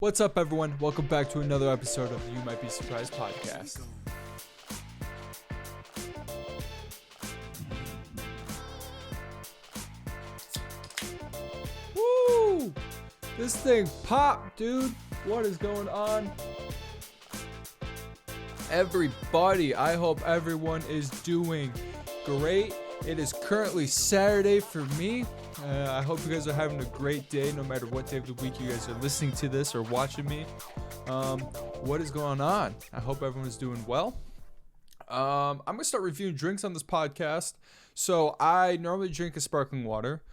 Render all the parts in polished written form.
What's up, everyone? Welcome back to another episode of You Might Be Surprised podcast. Woo! This thing popped, dude. What is going on? Everybody, I hope everyone is doing great. It is currently Saturday for me. I hope you guys are having a great day, no matter what day of the week you guys are listening to this or watching me. What is going on? I hope everyone is doing well. I'm going to start reviewing drinks on this podcast. So I normally drink a sparkling water.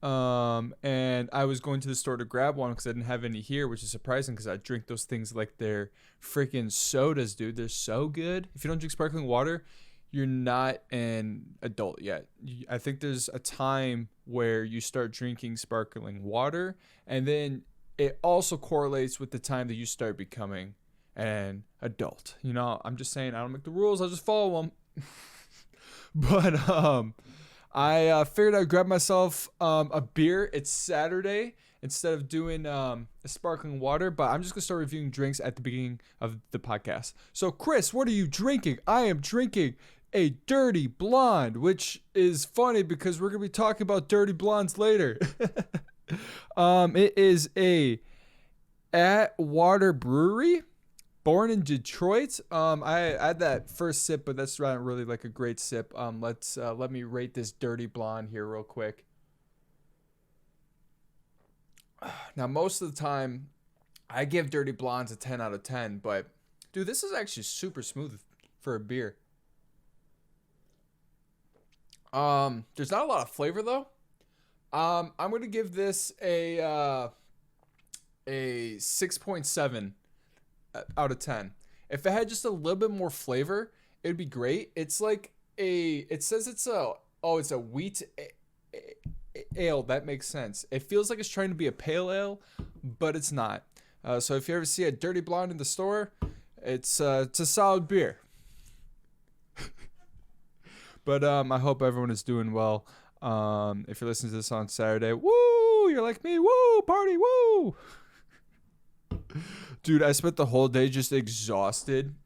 And I was going to the store to grab one because I didn't have any here, which is surprising because I drink those things like they're freaking sodas, dude. They're so good. If you don't drink sparkling water, you're not an adult yet. I think there's a time where you start drinking sparkling water, and then it also correlates with the time that you start becoming an adult. You know, I'm just saying, I don't make the rules, I just follow them. But I figured I'd grab myself a beer. It's Saturday instead of doing a sparkling water, but I'm just going to start reviewing drinks at the beginning of the podcast. So, Chris, what are you drinking? I am drinking a Dirty Blonde, which is funny because we're going to be talking about Dirty Blondes later. It is a Atwater Brewery, born in Detroit. I had that first sip, but that's not really like a great sip. Let me rate this Dirty Blonde here real quick. Now, most of the time, I give Dirty Blondes a 10 out of 10, but dude, this is actually super smooth for a beer. There's not a lot of flavor though. I'm gonna give this a 6.7 out of 10. If it had just a little bit more flavor, it'd be great. It's like it says it's a wheat ale. That makes sense. It feels like it's trying to be a pale ale, but it's not. So if you ever see a Dirty Blonde in the store, it's a solid beer. But I hope everyone is doing well. If you're listening to this on Saturday, woo, you're like me, woo, party, woo. Dude, I spent the whole day just exhausted.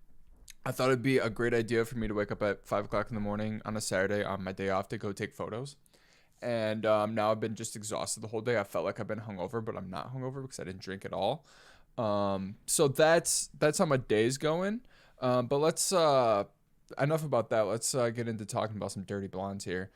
I thought it'd be a great idea for me to wake up at 5 o'clock in the morning on a Saturday on my day off to go take photos. And now I've been just exhausted the whole day. I felt like I've been hungover, but I'm not hungover because I didn't drink at all. So that's how my day's going. But let's enough about that. Let's get into talking about some Dirty Blondes here.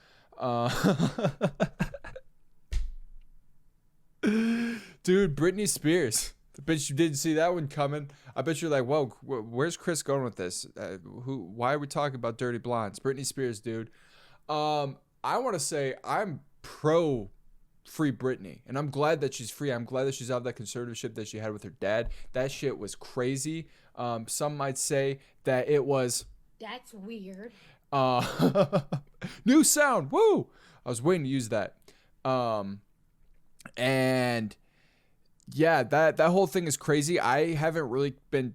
Dude, Brittany Spears. I bet you didn't see that one coming. I bet you're like, whoa, where's Chris going with this? Why are we talking about Dirty Blondes? Brittany Spears, dude. I want to say I'm pro free Britney, and I'm glad that she's free. I'm glad that she's out of that conservatorship that she had with her dad. That shit was crazy. Some might say that it was... That's weird. New sound. Woo! I was waiting to use that. And yeah, that whole thing is crazy. I haven't really been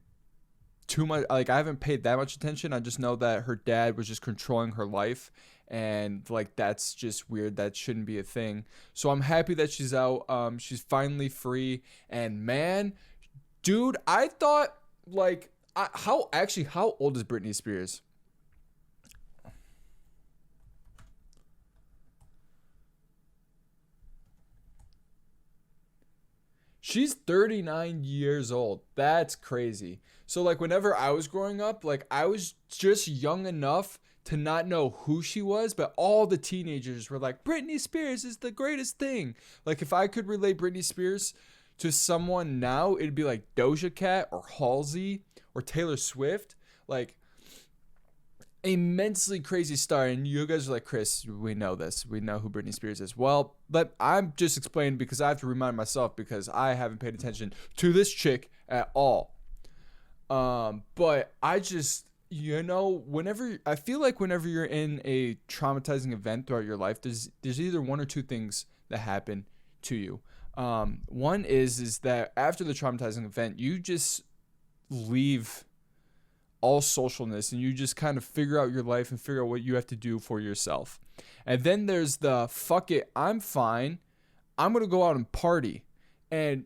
too much, like I haven't paid that much attention. I just know that her dad was just controlling her life, and like that's just weird. That shouldn't be a thing. So I'm happy that she's out. She's finally free. And man, dude, I thought like how old is Brittany Spears? She's 39 years old. That's crazy. So like whenever I was growing up, like I was just young enough to not know who she was, but all the teenagers were like, Britney Spears is the greatest thing. Like if I could relate Britney Spears to someone now, it'd be like Doja Cat or Halsey or Taylor Swift. Like immensely crazy star. And you guys are like, Chris, we know this. We know who Britney Spears is. Well, but I'm just explaining because I have to remind myself because I haven't paid attention to this chick at all. But I just, you know, I feel like whenever you're in a traumatizing event throughout your life, there's either one or two things that happen to you. One is that after the traumatizing event, you just leave all socialness and you just kind of figure out your life and figure out what you have to do for yourself. And then there's the fuck it, I'm fine, I'm gonna go out and party. And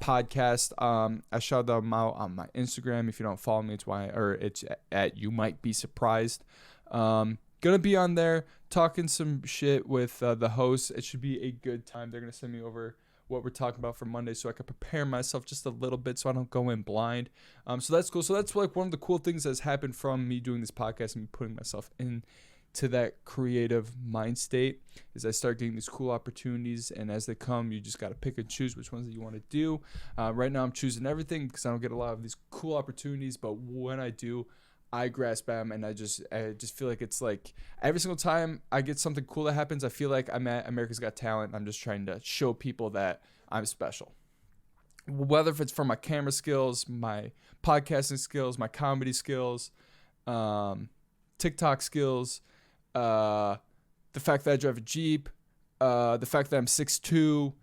podcast. I shout them out on my Instagram. If you don't follow me, it's at You Might Be Surprised. Gonna be on there talking some shit with the hosts. It should be a good time. They're gonna send me over what we're talking about for Monday so I can prepare myself just a little bit so I don't go in blind. So that's cool. So that's like one of the cool things that's happened from me doing this podcast and me putting myself into that creative mind state is I start getting these cool opportunities, and as they come, you just got to pick and choose which ones that you want to do. Right now I'm choosing everything because I don't get a lot of these cool opportunities, but when I do, I grasp them, and I just feel like it's like every single time I get something cool that happens, I feel like I'm at America's Got Talent. I'm just trying to show people that I'm special. Whether if it's from my camera skills, my podcasting skills, my comedy skills, TikTok skills, the fact that I drive a Jeep, the fact that I'm 6'2",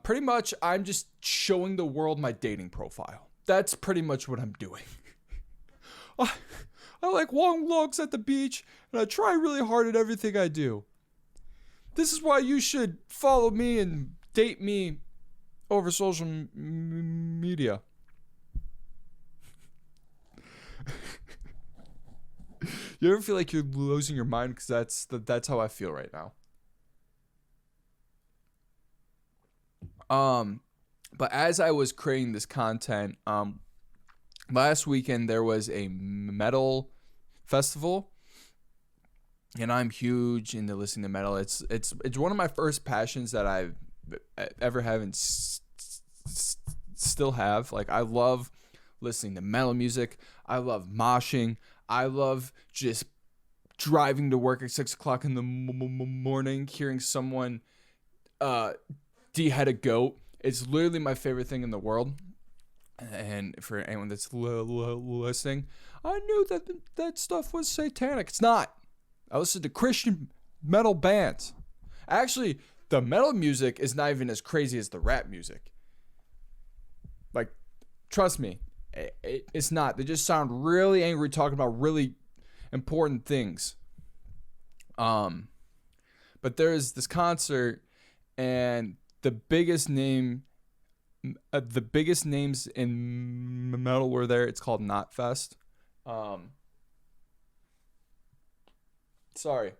pretty much I'm just showing the world my dating profile. That's pretty much what I'm doing. I like long walks at the beach, and I try really hard at everything I do. This is why you should follow me and date me over social media. You ever feel like you're losing your mind? Because that's how I feel right now. But as I was creating this content, last weekend there was a metal festival, and I'm huge into listening to metal. It's one of my first passions that I've ever have and still have. Like, I love listening to metal music. I love moshing. I love just driving to work at 6 o'clock in the morning, hearing someone dehead a goat. It's literally my favorite thing in the world. And for anyone that's listening, I knew that stuff was satanic. It's not. I listen to Christian metal bands. Actually, the metal music is not even as crazy as the rap music. Like, trust me, it's not. They just sound really angry talking about really important things. But there's this concert, and the biggest names in metal were there. It's called Knotfest. Sorry,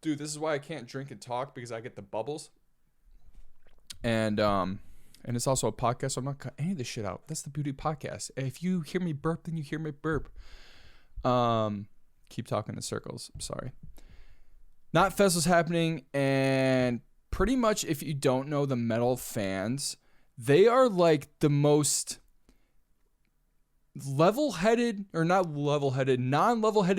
dude. This is why I can't drink and talk, because I get the bubbles. And it's also a podcast, so I'm not cutting any of this shit out. That's the beauty of podcast. If you hear me burp, then you hear me burp. Keep talking in circles. I'm sorry. Knotfest was happening, and pretty much, if you don't know the metal fans, they are like the most non-level-headed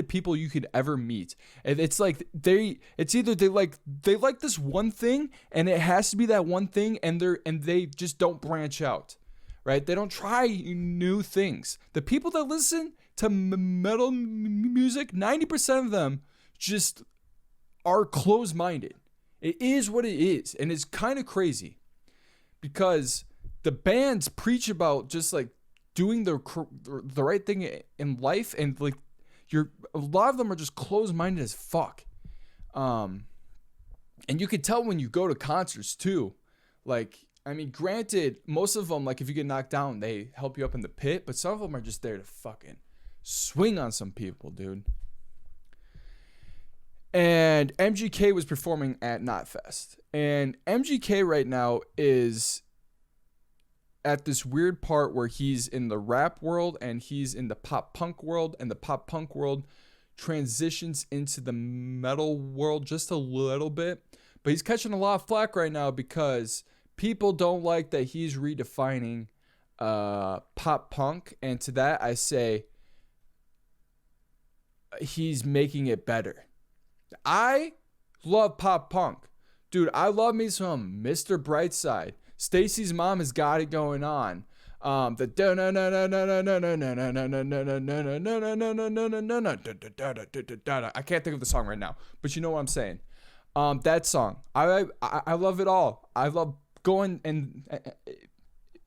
people you could ever meet. And it's like they like this one thing, and it has to be that one thing, and they just don't branch out, right? They don't try new things. The people that listen to metal music, 90% of them just are closed-minded. It is what it is, and it's kind of crazy. Because the bands preach about just like doing the right thing in life, and like a lot of them are just closed-minded as fuck. And you can tell when you go to concerts too. Like, I mean, granted, most of them, like, if you get knocked down, they help you up in the pit, but some of them are just there to fucking swing on some people, dude. And MGK was performing at Knotfest. And MGK right now is at this weird part where he's in the rap world and he's in the pop punk world, and the pop punk world transitions into the metal world just a little bit. But he's catching a lot of flack right now because people don't like that he's redefining pop punk. And to that I say, he's making it better. I love pop punk. Dude, I love me some Mr. Brightside. Stacy's Mom Has Got It Going On. I can't think of the song right now, but you know what I'm saying. That song, I love it all. I love going in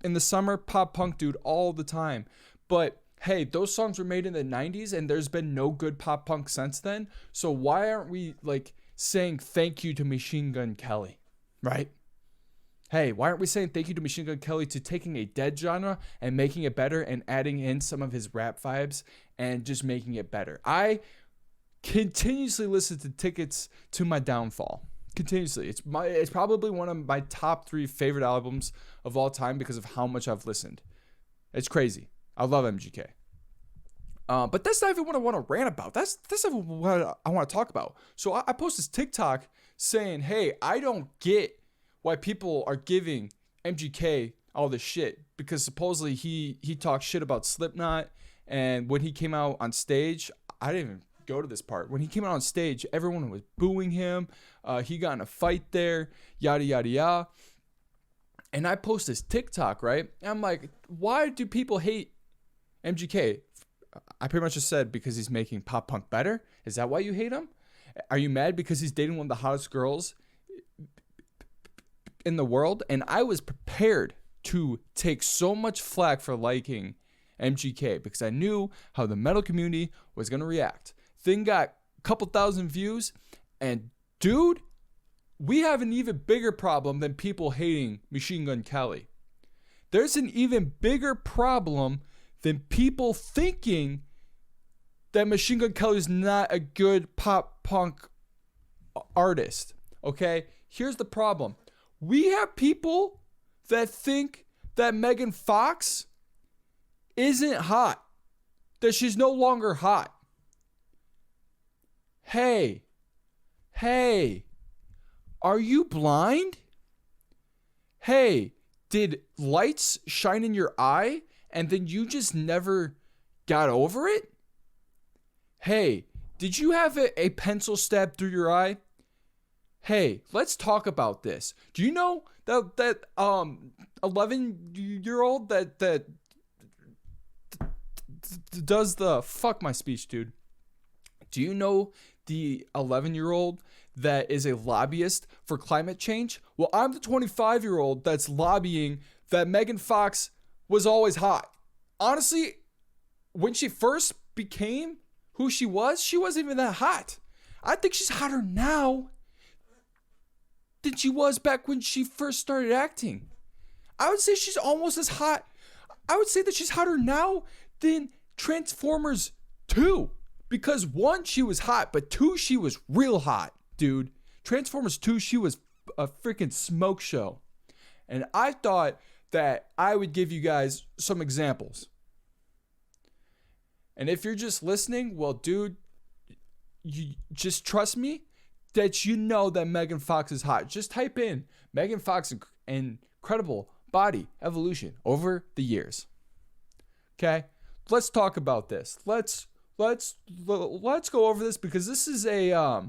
the summer pop punk, dude, all the time. But hey, those songs were made in the 90s, and there's been no good pop punk since then. So why aren't we like saying thank you to Machine Gun Kelly, right? Hey, why aren't we saying thank you to Machine Gun Kelly to taking a dead genre and making it better and adding in some of his rap vibes and just making it better? I continuously listen to Tickets to My Downfall. Continuously. It's probably one of my top 3 favorite albums of all time because of how much I've listened. It's crazy. I love MGK. But that's not even what I want to rant about. That's not even what I want to talk about. So I post this TikTok saying, hey, I don't get why people are giving MGK all this shit, because supposedly he talked shit about Slipknot, and when he came out on stage, I didn't even go to this part. When he came out on stage, everyone was booing him. He got in a fight there, yada yada yada. And I post this TikTok, right? And I'm like, why do people hate MGK? I pretty much just said because he's making pop punk better. Is that why you hate him? Are you mad because he's dating one of the hottest girls in the world? And I was prepared to take so much flack for liking MGK because I knew how the metal community was going to react. Thing got a couple thousand views, and dude, we have an even bigger problem than people hating Machine Gun Kelly. There's an even bigger problem than people thinking that Machine Gun Kelly is not a good pop punk artist. Okay? Here's the problem. We have people that think that Megan Fox isn't hot, that she's no longer hot. Hey, are you blind? Hey, did lights shine in your eye and then you just never got over it? Hey, did you have a pencil stabbed through your eye? Hey, let's talk about this. Do you know that 11-year-old that does the fuck my speech, dude? Do you know the 11-year-old that is a lobbyist for climate change? Well, I'm the 25-year-old that's lobbying that Megan Fox was always hot. Honestly, when she first became who she wasn't even that hot. I think she's hotter now than she was back when she first started acting. I would say she's almost as hot. I would say that she's hotter now than Transformers 2. Because 1, she was hot, but 2, she was real hot, dude. Transformers 2, she was a freaking smoke show. And I thought that I would give you guys some examples. And if you're just listening, well, dude, you just trust me that you know that Megan Fox is hot. Just type in Megan Fox incredible body evolution over the years. Okay? Let's talk about this. Let's go over this because this is a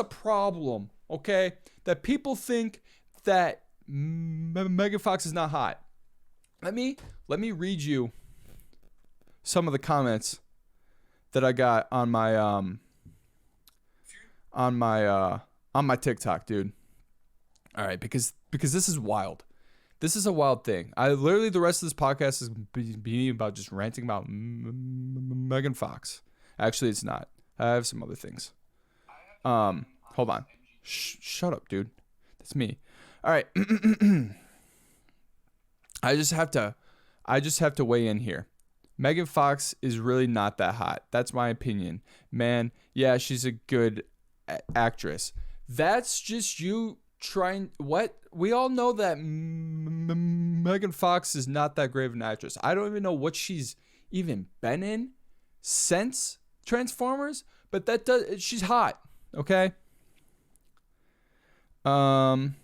problem, okay? That people think that Megan Fox is not hot. Let me read you some of the comments that I got on my TikTok, dude. All right, because this is wild. This is a wild thing. The rest of this podcast is being about just ranting about Megan Fox. Actually, it's not. I have some other things. Hold on. Shut up, dude. That's me. All right. I just have to weigh in here. Megan Fox is really not that hot. That's my opinion. Man, yeah, she's a good actress. That's just you trying. What? We all know that Megan Fox is not that great of an actress. I don't even know what she's even been in since Transformers, but she's hot. Okay. Someone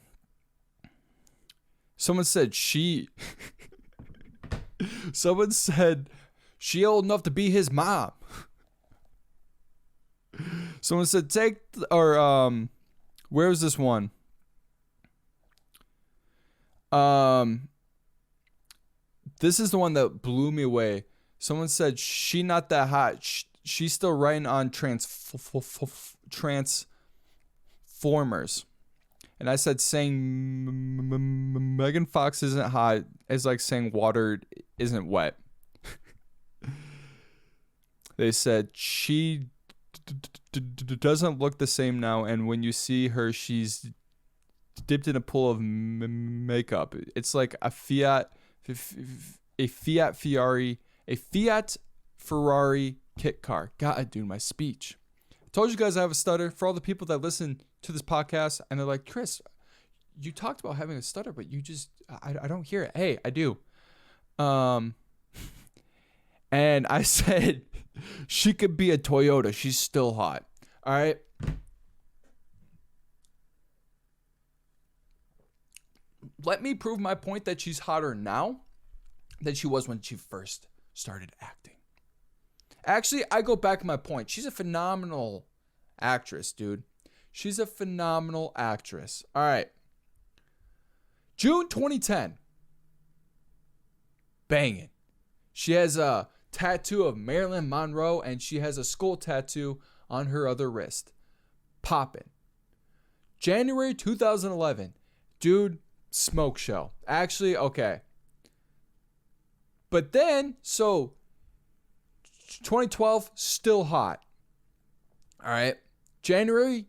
said Someone said she old enough to be his mom. Someone said where was this one? This is the one that blew me away. Someone said she not that hot. She's still writing on Transformers. And I said saying Megan Fox isn't hot is like saying water isn't wet. They said she doesn't look the same now, and when you see her, she's dipped in a pool of makeup. It's like a Fiat Ferrari kit car. God, dude, my speech. I told you guys I have a stutter. For all the people that listen to this podcast and they're like, Chris, you talked about having a stutter, but you just, I don't hear it. Hey, I do. And I said, she could be a Toyota. She's still hot. All right. Let me prove my point that she's hotter now than she was when she first started acting. Actually, I go back to my point. She's a phenomenal actress, dude. She's a phenomenal actress. All right. June 2010. Banging. She has a tattoo of Marilyn Monroe and she has a skull tattoo on her other wrist. Poppin'. January 2011. Dude, smoke show. Actually, okay. But then, so 2012, still hot. All right. January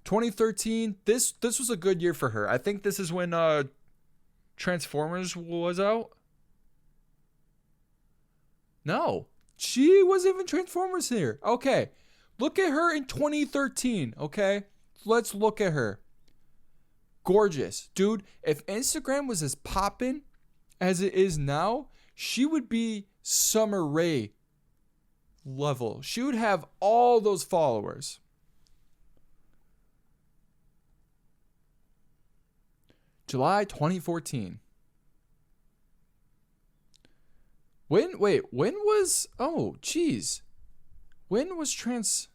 2013, this was a good year for her. I think this is when Transformers was out. No, she wasn't even Transformers here. Okay. Look at her in 2013, okay? Let's look at her. Gorgeous. Dude, if Instagram was as poppin' as it is now, she would be Summer Rae level. She would have all those followers. July 2014. When was Transformers?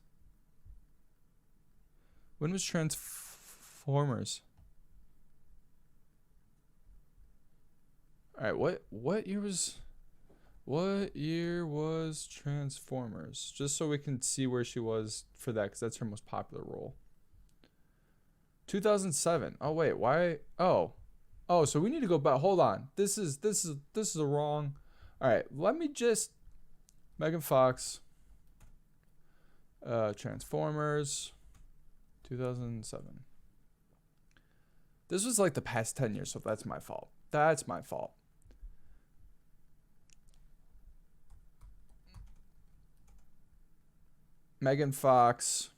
All right, what year was Transformers? Just so we can see where she was for that, because that's her most popular role. 2007. Oh wait, why? Oh, so we need to go back. Hold on. This is the wrong. All right, let me just Megan Fox. Transformers. 2007. This was like the past 10 years, so that's my fault. That's my fault. Megan Fox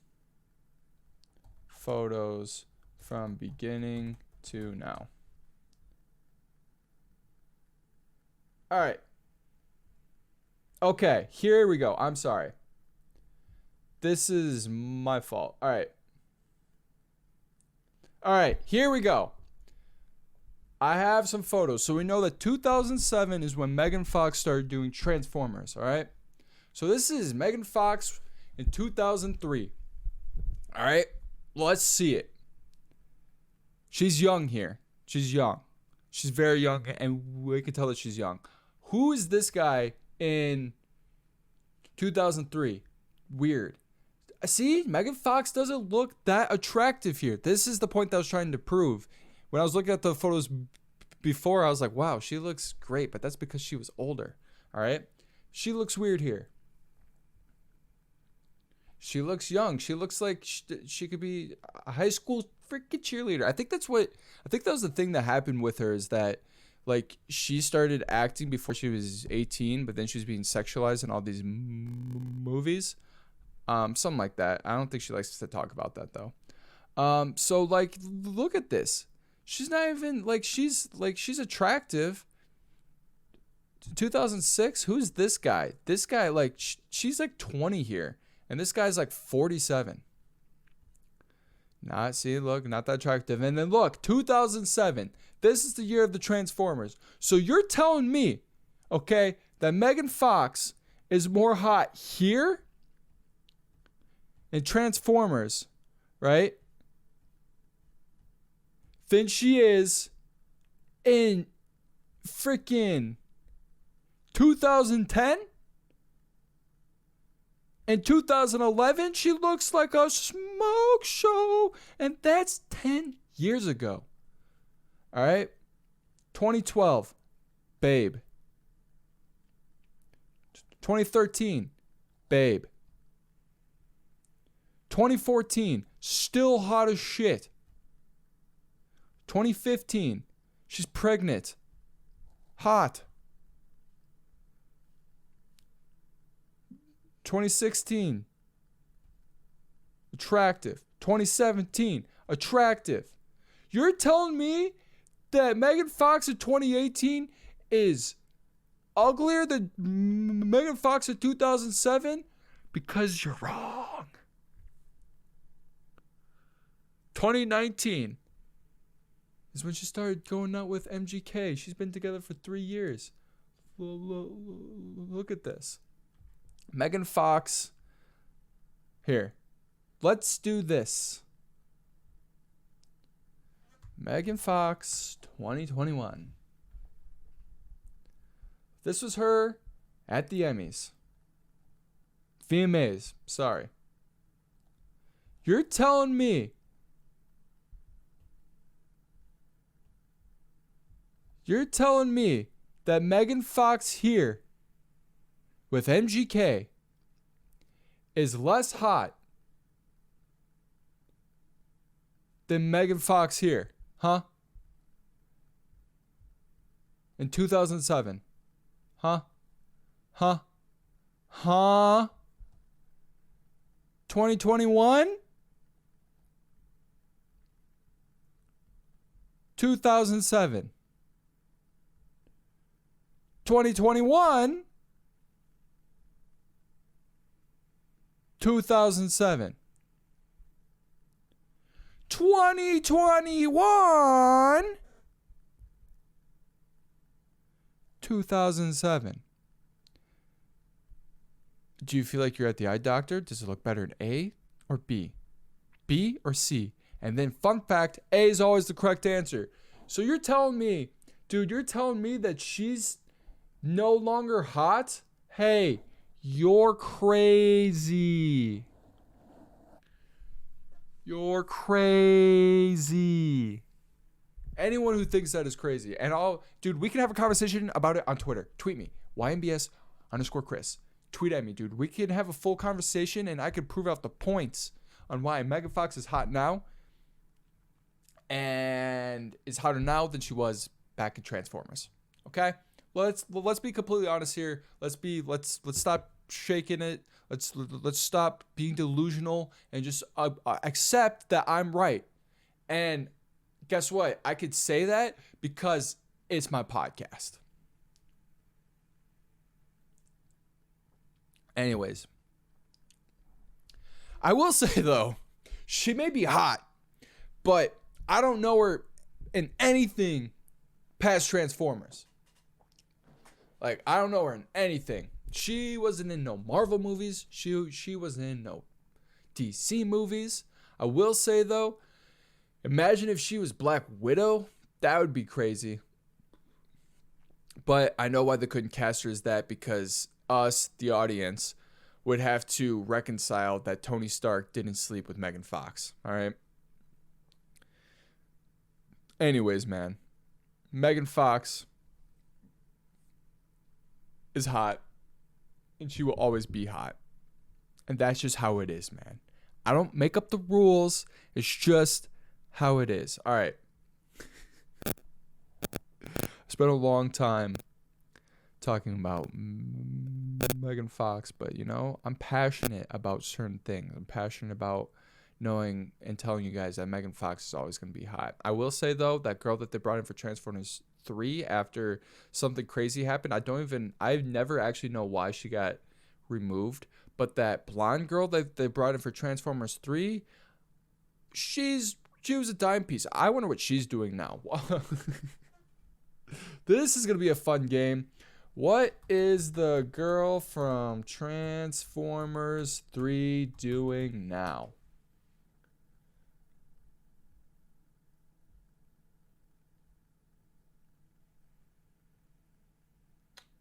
photos from beginning to now. All right. Okay, here we go. I'm sorry. This is my fault. All right, here we go. I have some photos. So we know that 2007 is when Megan Fox started doing Transformers, all right? So this is Megan Fox in 2003. All right, let's see it. She's young here. She's young. She's very young, and we can tell that she's young. Who is this guy in 2003? Weird. See, Megan Fox doesn't look that attractive here. This is the point that I was trying to prove. When I was looking at the photos before, I was like, wow, she looks great, but that's because she was older. All right? She looks weird here. She looks young. She looks like she could be a high school freaking cheerleader. I think that was the thing that happened with her, is that like she started acting before she was 18, but then she was being sexualized in all these movies. Something like that. I don't think she likes to talk about that though. So like, look at this. She's not even like, she's attractive. 2006. Who's this guy? This guy, like, she's like 20 here, and this guy's like 47. Not that attractive. And then look, 2007. This is the year of the Transformers. So you're telling me, okay, that Megan Fox is more hot here in Transformers, right, than she is in freaking 2010? In 2011, she looks like a smoke show, and that's 10 years ago. All right? 2012, babe. 2013, babe. 2014, still hot as shit. 2015, she's pregnant. Hot. 2016, attractive. 2017, attractive. You're telling me that Megan Fox in 2018 is uglier than Megan Fox in 2007? Because you're wrong. 2019 is when she started going out with MGK. She's been together for 3 years. Look at this. Megan Fox. Here. Let's do this. Megan Fox 2021. This was her at the Emmys. VMAs. Sorry. You're telling me that Megan Fox here with MGK is less hot than Megan Fox here, huh? In 2007. Huh? 2021? 2007. 2021? 2007. 2021? 2007. Do you feel like you're at the eye doctor? Does it look better in A or B? B or C? And then fun fact, A is always the correct answer. So you're telling me, dude, that she's no longer hot? Hey, you're crazy. You're crazy. Anyone who thinks that is crazy. And dude, we can have a conversation about it on Twitter. Tweet me, YMBS_Chris. Tweet at me, dude. We can have a full conversation and I can prove out the points on why Megan Fox is hot now and is hotter now than she was back in Transformers. Okay? Let's be completely honest here. Let's stop shaking it. Let's stop being delusional and just accept that I'm right. And guess what? I could say that because it's my podcast. Anyways, I will say though, she may be hot, but I don't know her in anything past Transformers. Like, I don't know her in anything. She wasn't in no Marvel movies. She wasn't in no DC movies. I will say though, imagine if she was Black Widow. That would be crazy. But I know why they couldn't cast her as that, because us, the audience, would have to reconcile that Tony Stark didn't sleep with Megan Fox. All right. Anyways, man, Megan Fox is hot, and she will always be hot. And that's just how it is, man. I don't make up the rules. It's just how it is. All right. I spent a long time talking about Megan Fox, but, you know, I'm passionate about certain things. I'm passionate about knowing and telling you guys that Megan Fox is always going to be hot. I will say, though, that girl that they brought in for Transformers 3 after something crazy happened, I never actually know why she got removed, but that blonde girl that they brought in for Transformers 3, she was a dime piece. I wonder what she's doing now. This is going to be a fun game. What is the girl from Transformers 3 doing now?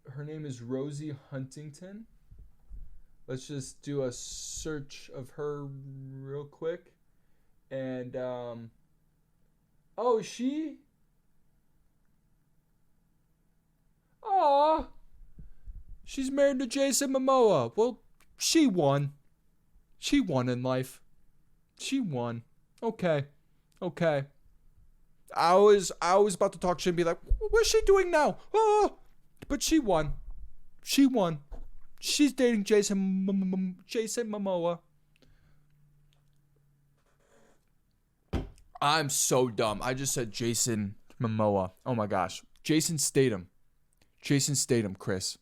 Her name is Rosie Huntington. Let's just do a search of her real quick. And, oh, she? Aw, she's married to Jason Momoa. Well, she won. She won in life. She won. Okay. I was about to talk shit and be like, what's she doing now? Oh, but she won. She won. She's dating Jason Momoa. I'm so dumb. I just said Jason Momoa. Oh my gosh. Jason Statham. Jason Statham, Chris.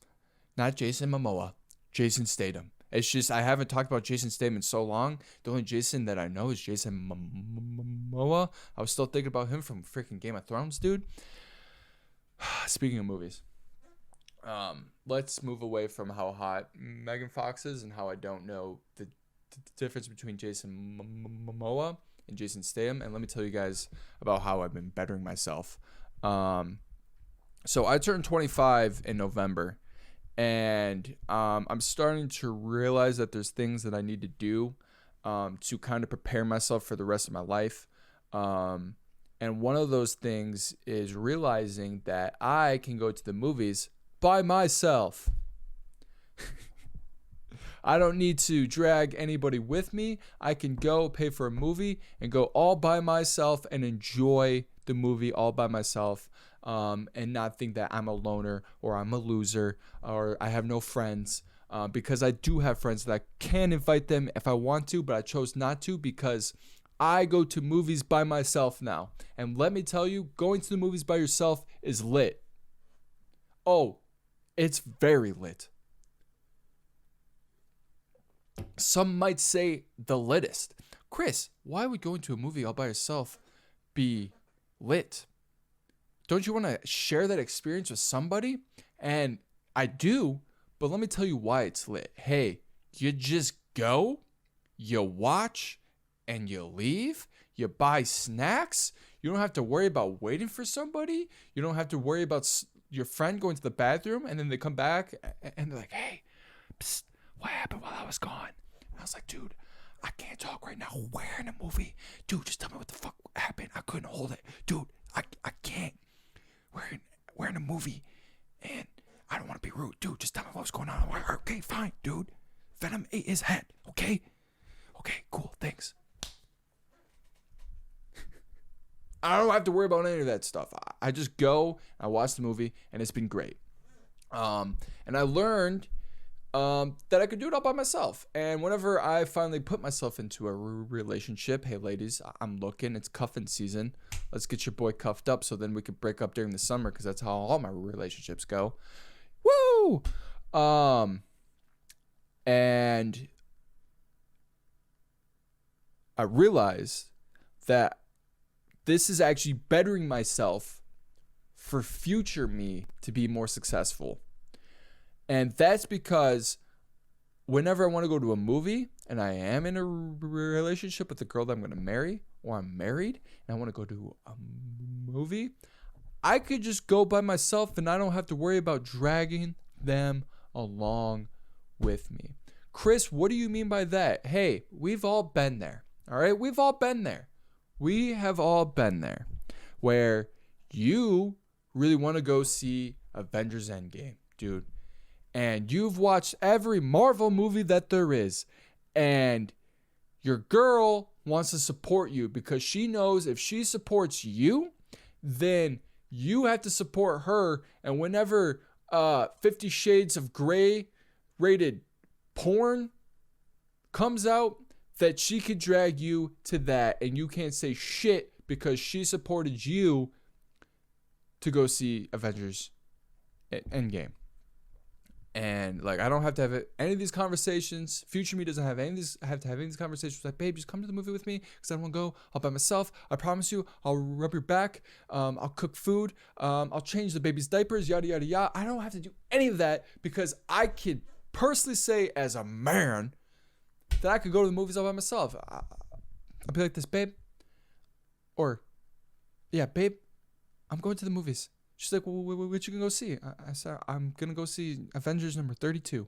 Not Jason Momoa. Jason Statham. It's just, I haven't talked about Jason Statham in so long. The only Jason that I know is Jason Momoa. I was still thinking about him from freaking Game of Thrones, dude. Speaking of movies. Let's move away from how hot Megan Fox is and how I don't know the difference between Jason Momoa and Jason Statham. And let me tell you guys about how I've been bettering myself. So I turned 25 in November. And I'm starting to realize that there's things that I need to do to kind of prepare myself for the rest of my life. And one of those things is realizing that I can go to the movies by myself. I don't need to drag anybody with me. I can go pay for a movie and go all by myself and enjoy the movie all by myself. And not think that I'm a loner or I'm a loser or I have no friends, because I do have friends that I can invite them if I want to, but I chose not to because I go to movies by myself now. And let me tell you, going to the movies by yourself is lit. Oh, it's very lit. Some might say the littest. Chris, why would going to a movie all by yourself be lit? Don't you want to share that experience with somebody? And I do, but let me tell you why it's lit. Hey, you just go, you watch, and you leave. You buy snacks. You don't have to worry about waiting for somebody. You don't have to worry about your friend going to the bathroom, and then they come back, and they're like, hey, psst, what happened while I was gone? And I was like, dude, I can't talk right now. We're in a movie. Dude, just tell me what the fuck happened. I couldn't hold it. Dude, I can't. We're in a movie, and I don't want to be rude. Dude, just tell me what's going on. Like, okay, fine, dude. Venom ate his head, okay? Okay, cool, thanks. I don't have to worry about any of that stuff. I just go, I watch the movie, and it's been great. And I learned that I could do it all by myself. And whenever I finally put myself into a relationship, hey ladies, I'm looking, it's cuffing season. Let's get your boy cuffed up so then we could break up during the summer, because that's how all my relationships go. Woo! And I realized that this is actually bettering myself for future me to be more successful. And that's because whenever I want to go to a movie and I am in a relationship with the girl that I'm going to marry, or I'm married and I want to go to a movie, I could just go by myself and I don't have to worry about dragging them along with me. Chris, what do you mean by that? Hey, we've all been there. All right? We've all been there. We have all been there where you really want to go see Avengers Endgame, dude. And you've watched every Marvel movie that there is. And your girl wants to support you because she knows if she supports you, then you have to support her. And whenever 50 Shades of Grey rated porn comes out, that she could drag you to that. And you can't say shit because she supported you to go see Avengers Endgame. And like, I don't have to have any of these conversations. Future me doesn't have any of these. I have to have any of these conversations. Like, babe, just come to the movie with me because I don't want to go all by myself. I promise you, I'll rub your back. I'll cook food. I'll change the baby's diapers. Yada yada yada. I don't have to do any of that because I could personally say, as a man, that I could go to the movies all by myself. I'll be like this, babe. Or, yeah, babe, I'm going to the movies. She's like, well, what you gonna go see? I said, I'm gonna go see Avengers number 32.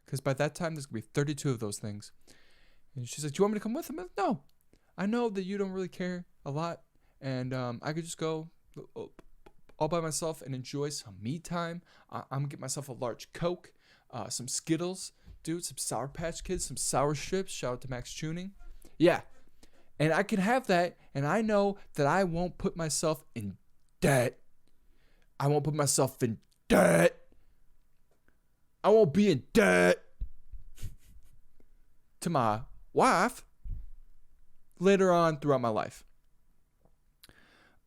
Because by that time, there's gonna be 32 of those things. And she's like, do you want me to come with him? No. I know that you don't really care a lot. And I could just go all by myself and enjoy some me time. I'm gonna get myself a large Coke, some Skittles, dude, some Sour Patch Kids, some sour strips. Shout out to Max Tuning. Yeah. And I can have that, and I know that I won't put myself in debt. I won't put myself in debt. I won't be in debt to my wife later on throughout my life.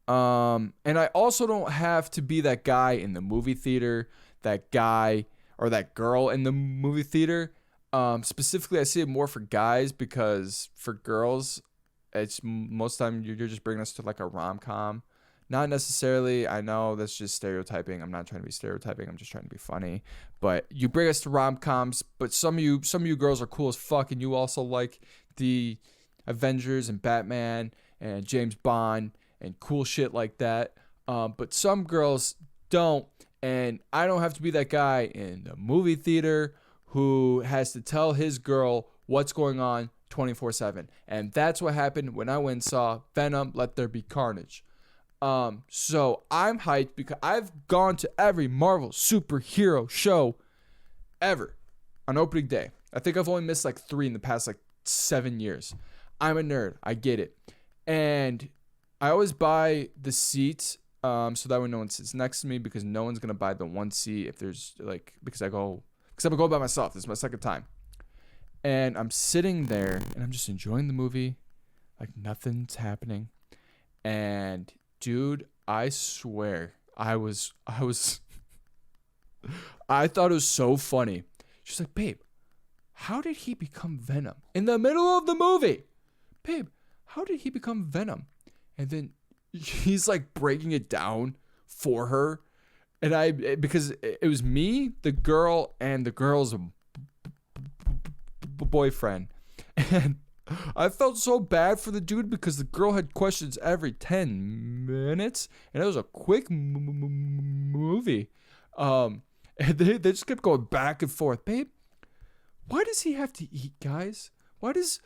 And I also don't have to be that guy in the movie theater, that guy or that girl in the movie theater. Specifically, I see it more for guys, because for girls, it's most of the time you're just bringing us to like a rom-com. Not necessarily. I know that's just stereotyping. I'm not trying to be stereotyping. I'm just trying to be funny. But you bring us to rom-coms, but some of you girls are cool as fuck, and you also like the Avengers and Batman and James Bond and cool shit like that. But some girls don't, and I don't have to be that guy in the movie theater who has to tell his girl what's going on 24/7. And that's what happened when I went and saw Venom: Let There Be Carnage. So I'm hyped because I've gone to every Marvel superhero show ever on opening day. I think I've only missed like 3 in the past like 7 years. I'm a nerd. I get it. And I always buy the seats so that way no one sits next to me, because no one's going to buy the one seat if there's like, because I'm going to go by myself. This is my second time. And I'm sitting there and I'm just enjoying the movie like nothing's happening. And dude, I swear, I thought it was so funny. She's like, babe, how did he become Venom? In the middle of the movie. Babe, how did he become Venom? And then he's like breaking it down for her. And because it was me, the girl, and the girl's boyfriend. And I felt so bad for the dude because the girl had questions every 10 minutes, and it was a quick movie. And they just kept going back and forth. Babe, why does he have to eat, guys? Why does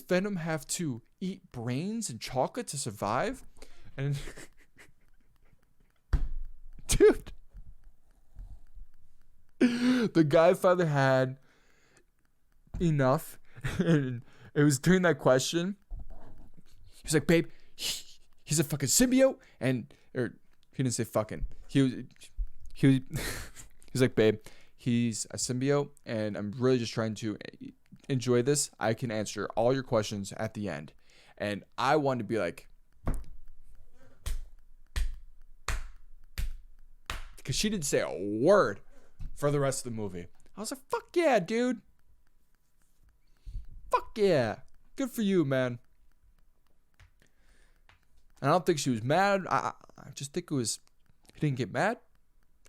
Venom have to eat brains and chocolate to survive? And dude, the guy finally had enough, and it was during that question. He was like, babe, he's a fucking symbiote, or he didn't say fucking. He was like, babe, he's a symbiote, and I'm really just trying to enjoy this. I can answer all your questions at the end. And I wanted to be like, because she didn't say a word for the rest of the movie. I was like, fuck yeah, dude. Fuck yeah. Good for you, man. And I don't think she was mad. I just think it was, he didn't get mad.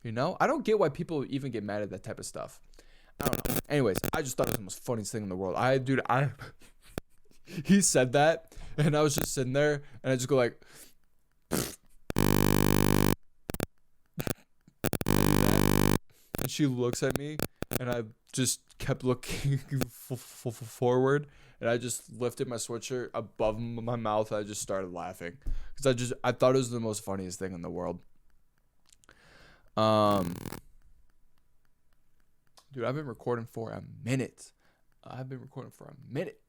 You know? I don't get why people even get mad at that type of stuff. I don't know. Anyways, I just thought it was the most funniest thing in the world. He said that, and I was just sitting there, and I just go like, and she looks at me, and I just kept looking forward, and I just lifted my sweatshirt above my mouth, and I just started laughing, because I thought it was the most funniest thing in the world. Dude, I've been recording for a minute.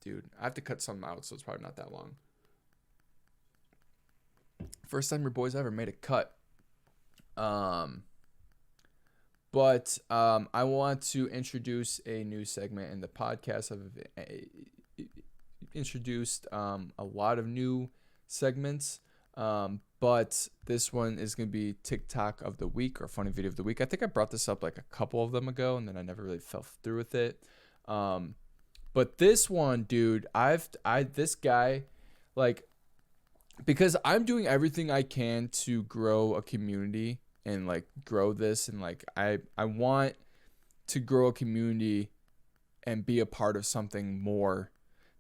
Dude. I have to cut something out, so it's probably not that long. First time your boys ever made a cut. But I want to introduce a new segment in the podcast. I've introduced a lot of new segments. But this one is going to be TikTok of the week, or funny video of the week. I think I brought this up like a couple of them ago, and then I never really fell through with it. But this one, dude, this guy, like, because I'm doing everything I can to grow a community and like grow this, and like I want to grow a community and be a part of something more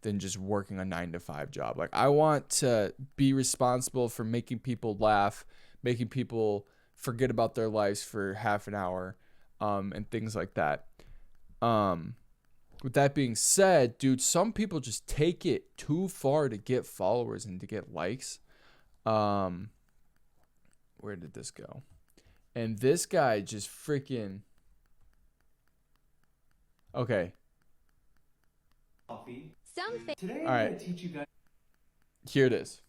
than just working a 9-to-5 job. Like, I want to be responsible for making people laugh, making people forget about their lives for half an hour, and things like that. With that being said, dude, some people just take it too far to get followers and to get likes. Where did this go? And this guy just freaking... Okay. Today All right. I'm going to teach you guys. here it is.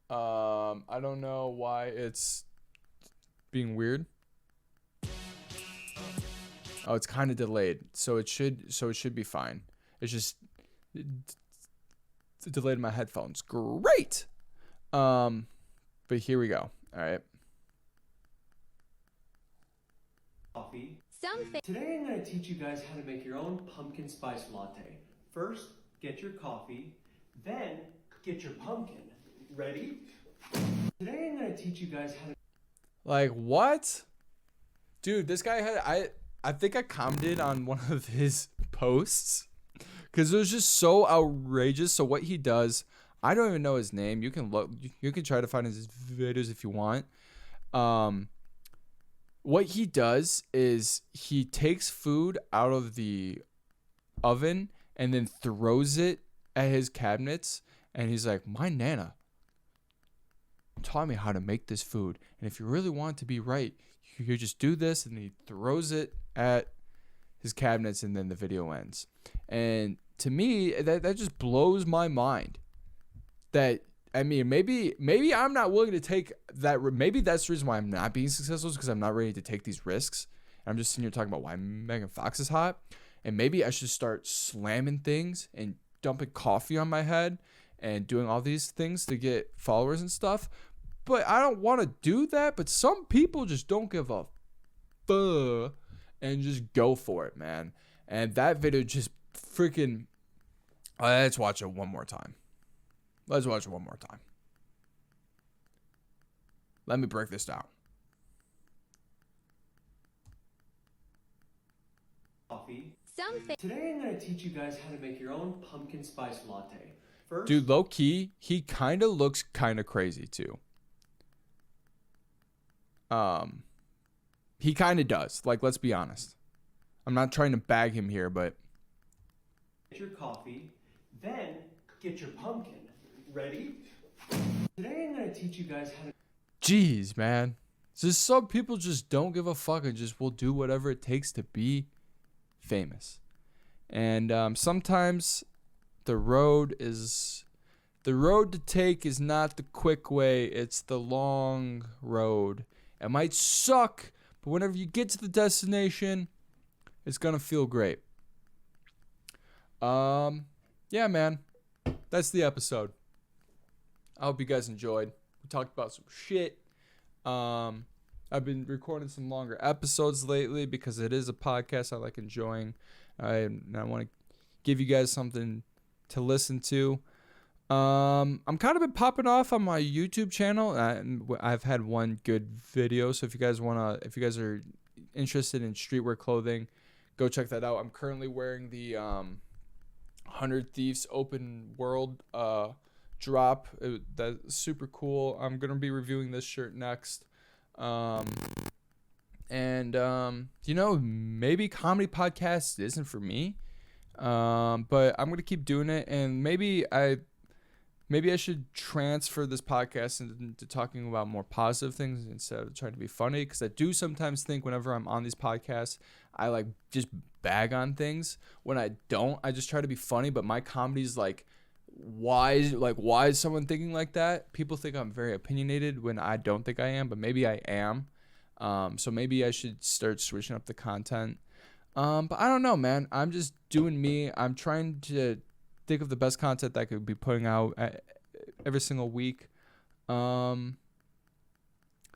I don't know why it's being weird. Oh, it's kind of delayed, so it should be fine. It's just it's delayed in my headphones. Great. But here we go. All right. Coffee. Today I'm going to teach you guys how to make your own pumpkin spice latte. First, get your coffee, then get your pumpkin. Ready? Today I'm going to teach you guys how to... Like, what? Dude, this guy had... I think I commented on one of his posts because it was just so outrageous. So what he does, I don't even know his name. You can look. You can try to find his videos if you want. What he does is he takes food out of the oven and then throws it at his cabinets. And he's like, my Nana taught me how to make this food. And if you really want it to be right, you just do this. And he throws it at his cabinets and then the video ends. And to me, that just blows my mind. That, I mean, maybe I'm not willing to take that. Maybe that's the reason why I'm not being successful, is because I'm not ready to take these risks. And I'm just sitting here talking about why Megan Fox is hot. And maybe I should start slamming things and dumping coffee on my head and doing all these things to get followers and stuff. But I don't want to do that. But some people just don't give a fuck and just go for it, man. And that video just freaking... let's watch it one more time. Let's watch it one more time. Let me break this down. Coffee. Today I'm going to teach you guys how to make your own pumpkin spice latte. First, dude, low key, he kind of looks kind of crazy too. He kind of does. Like, let's be honest. I'm not trying to bag him here, but... Get your coffee, then get your pumpkin. Ready? Today I'm going to teach you guys how to... Jeez, man. Just some people just don't give a fuck and just will do whatever it takes to be famous. And sometimes the road to take is not the quick way. It's the long road. It might suck, but whenever you get to the destination, it's going to feel great. Yeah, man. That's the episode. I hope you guys enjoyed. We talked about some shit. I've been recording some longer episodes lately because it is a podcast I like enjoying. And I want to give you guys something to listen to. I'm kind of been popping off on my YouTube channel. I've had one good video. So if you guys are interested in streetwear clothing, go check that out. I'm currently wearing the 100 Thieves open world drop. That's super cool. I'm gonna be reviewing this shirt next. Maybe comedy podcast isn't for me, but I'm gonna keep doing it, and maybe I should transfer this podcast into talking about more positive things instead of trying to be funny, because I do sometimes think whenever I'm on these podcasts, I like just bag on things. When I don't, I just try to be funny, but my comedy's like, why is someone thinking like that? People think I'm very opinionated when I don't think I am, but maybe I am. So maybe I should start switching up the content. But I don't know, man. I'm just doing me. I'm trying to think of the best content that I could be putting out every single week. So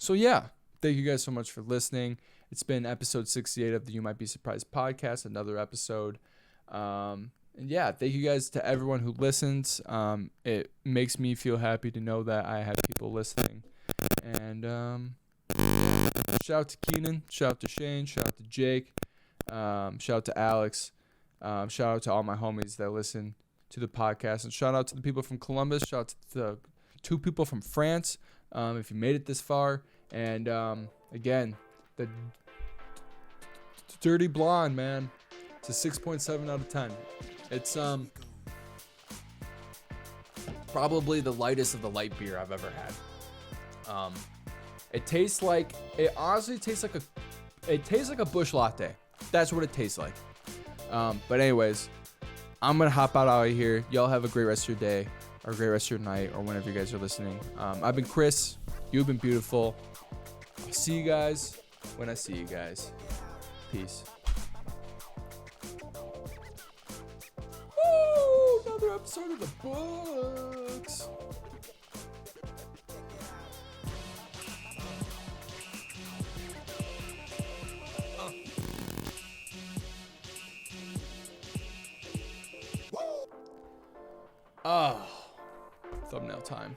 yeah, thank you guys so much for listening. It's been episode 68 of the You Might Be Surprised podcast, another episode. And yeah, thank you guys to everyone who listens. It makes me feel happy to know that I have people listening. And shout out to Keenan, shout out to Shane, shout out to Jake, shout out to Alex, shout out to all my homies that listen to the podcast, and shout out to the people from Columbus, shout out to the 2 people from France, if you made it this far. And again, the Dirty Blonde, man, it's a 6.7 out of 10. It's probably the lightest of the light beer I've ever had. It honestly tastes like a bush latte. That's what it tastes like. But anyways, I'm gonna hop out of here. Y'all have a great rest of your day. or a great rest of your night, or whenever you guys are listening. I've been Chris. You've been beautiful. I'll see you guys when I see you guys. Peace. Woo! Another episode of the books. Oh, thumbnail time.